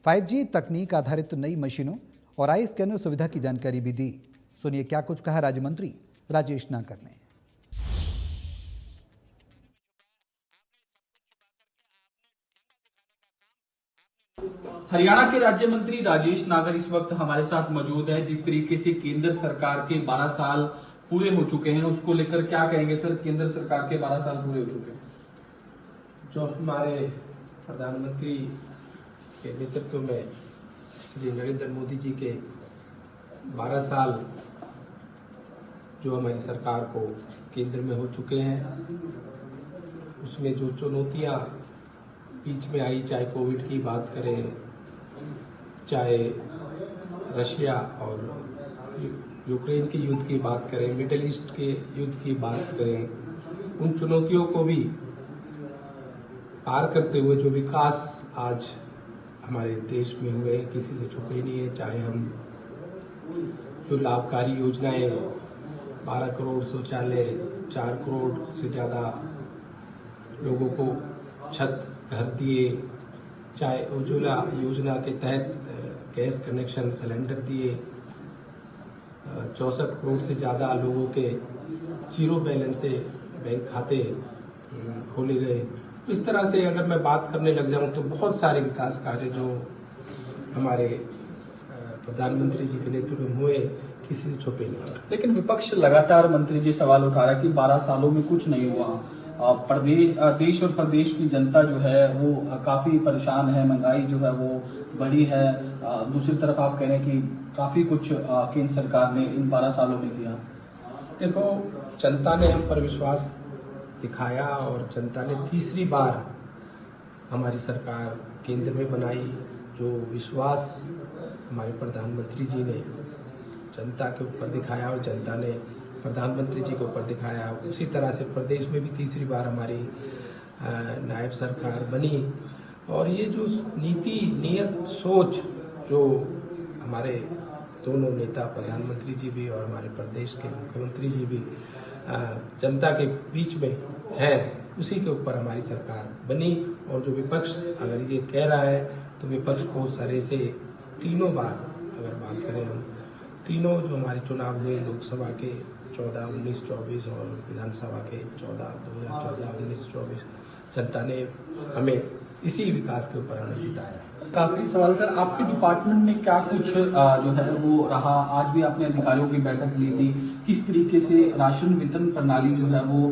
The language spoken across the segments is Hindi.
5G तकनीक आधारित नई मशीनों और आई स्कैनर सुविधा की जानकारी भी दी। सुनिए क्या कुछ कहा राज्य मंत्री राजेश नागर ने। हरियाणा के राज्य मंत्री राजेश नागर इस वक्त हमारे साथ मौजूद है। जिस तरीके से केंद्र सरकार के 12 साल पूरे हो चुके हैं, उसको लेकर क्या कहेंगे सर? केंद्र सरकार के 12 साल पूरे हो चुके हैं। जो हमारे प्रधानमंत्री के नेतृत्व में श्री नरेंद्र मोदी जी के 12 साल जो हमारी सरकार को केंद्र में हो चुके हैं, उसमें जो चुनौतियां बीच में आई, चाहे कोविड की बात करें, चाहे रशिया और यूक्रेन के युद्ध की बात करें, मिडिल ईस्ट के युद्ध की बात करें, उन चुनौतियों को भी पार करते हुए जो विकास आज हमारे देश में हुए हैं, किसी से छुपे नहीं है। चाहे हम जो लाभकारी योजनाएं 12 करोड़ शौचालय, 4 करोड़ से ज़्यादा लोगों को छत घर दिए, चाहे उज्ज्वला योजना के तहत गैस कनेक्शन सिलेंडर दिए, 64 करोड़ से ज़्यादा लोगों के जीरो बैलेंस से बैंक खाते खोले गए। इस तरह से अगर मैं बात करने लग जाऊं तो बहुत सारे विकास कार्य जो हमारे प्रधानमंत्री जी के नेतृत्व में हुए, किसी से छुपे नहीं। लेकिन विपक्ष लगातार मंत्री जी सवाल उठा रहा है कि 12 सालों में कुछ नहीं हुआ। देश और प्रदेश की जनता जो है वो काफी परेशान है, महंगाई जो है वो बढ़ी है। दूसरी तरफ आप कह रहे हैं कि काफी कुछ केंद्र सरकार ने इन 12 सालों में किया। देखो, जनता ने हम पर विश्वास दिखाया और जनता ने तीसरी बार हमारी सरकार केंद्र में बनाई। जो विश्वास हमारे प्रधानमंत्री जी ने जनता के ऊपर दिखाया और जनता ने प्रधानमंत्री जी के ऊपर दिखाया, उसी तरह से प्रदेश में भी तीसरी बार हमारी नायब सरकार बनी। और ये जो नीति, नियत, सोच जो हमारे दोनों नेता, प्रधानमंत्री जी भी और हमारे प्रदेश के मुख्यमंत्री जी भी जनता के बीच में है, उसी के ऊपर हमारी सरकार बनी। और जो विपक्ष अगर ये कह रहा है तो विपक्ष को सरे से तीनों बार अगर बात करें, हम तीनों जो हमारे चुनाव हुए, लोकसभा के 14, 19, 24 और विधानसभा के 2014, 19, 24, जनता ने हमें इसी विकास के ऊपर हमें जिताया। आखिरी सवाल सर, आपके डिपार्टमेंट में क्या कुछ जो है वो रहा? आज भी आपने अधिकारियों की बैठक ली थी। किस तरीके से राशन वितरण प्रणाली जो है वो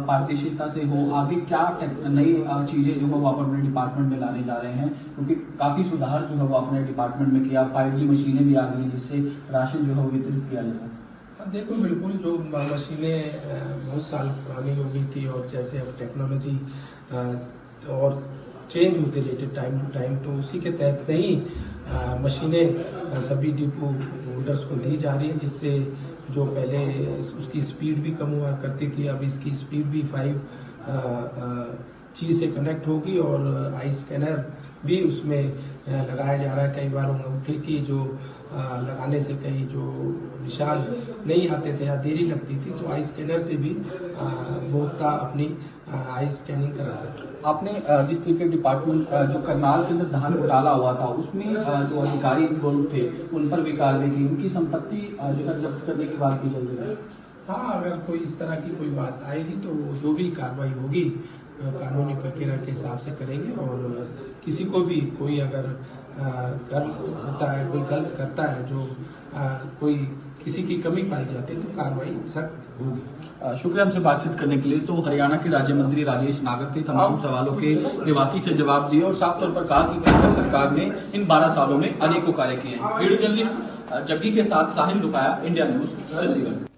पारदर्शिता से हो? आगे क्या नई चीजें जो है वो आप अपने डिपार्टमेंट में लाने जा रहे हैं? क्योंकि काफी सुधार जो है वो अपने डिपार्टमेंट में किया। 5G मशीनें भी आ गई जिससे राशन जो है वो वितरित किया जाएगा। देखो, बिल्कुल जो मशीनें बहुत साल पुरानी हो गई थी और जैसे अब टेक्नोलॉजी और चेंज होते रहते टाइम टू टाइम, तो उसी के तहत नई मशीनें सभी डिपो होल्डर्स को दी जा रही है, जिससे जो पहले उसकी स्पीड भी कम हुआ करती थी, अब इसकी स्पीड भी 5G से कनेक्ट होगी और आई स्कैनर भी उसमें लगाया जा रहा है। कई बार अंगूठे की जो लगाने से कई जो निशान नहीं आते थे या देरी लगती थी, तो आई स्कैनर से भी उपभोक्ता अपनी आई स्कैनिंग करा सकते। आपने जिस तरीके डिपार्टमेंट जो करनाल के अंदर धान घोटाला हुआ था, उसमें जो अधिकारी इन्वॉल्व थे उन पर भी कार्रवाई की, उनकी संपत्ति जो है जब्त करने की बात की चल रही है। हाँ, अगर कोई इस तरह की कोई बात आएगी तो जो भी कार्रवाई होगी कानूनी प्रक्रिया के हिसाब से करेंगे। और किसी को भी कोई अगर गलत होता है, कोई गलत करता है, जो कोई किसी की कमी पाई जाती है, तो कार्रवाई सख्त होगी। शुक्रिया हमसे बातचीत करने के लिए। तो हरियाणा के राज्य मंत्री राजेश नागर थे। तमाम सवालों के बेबाकी से जवाब दिए और साफ तौर पर कहा कि केंद्र सरकार ने इन 12 सालों में अनेकों कार्य किए हैं। वीडियो जर्नलिस्ट जग्गी के साथ साहिल रुकाया, इंडिया न्यूज, चंडीगढ़।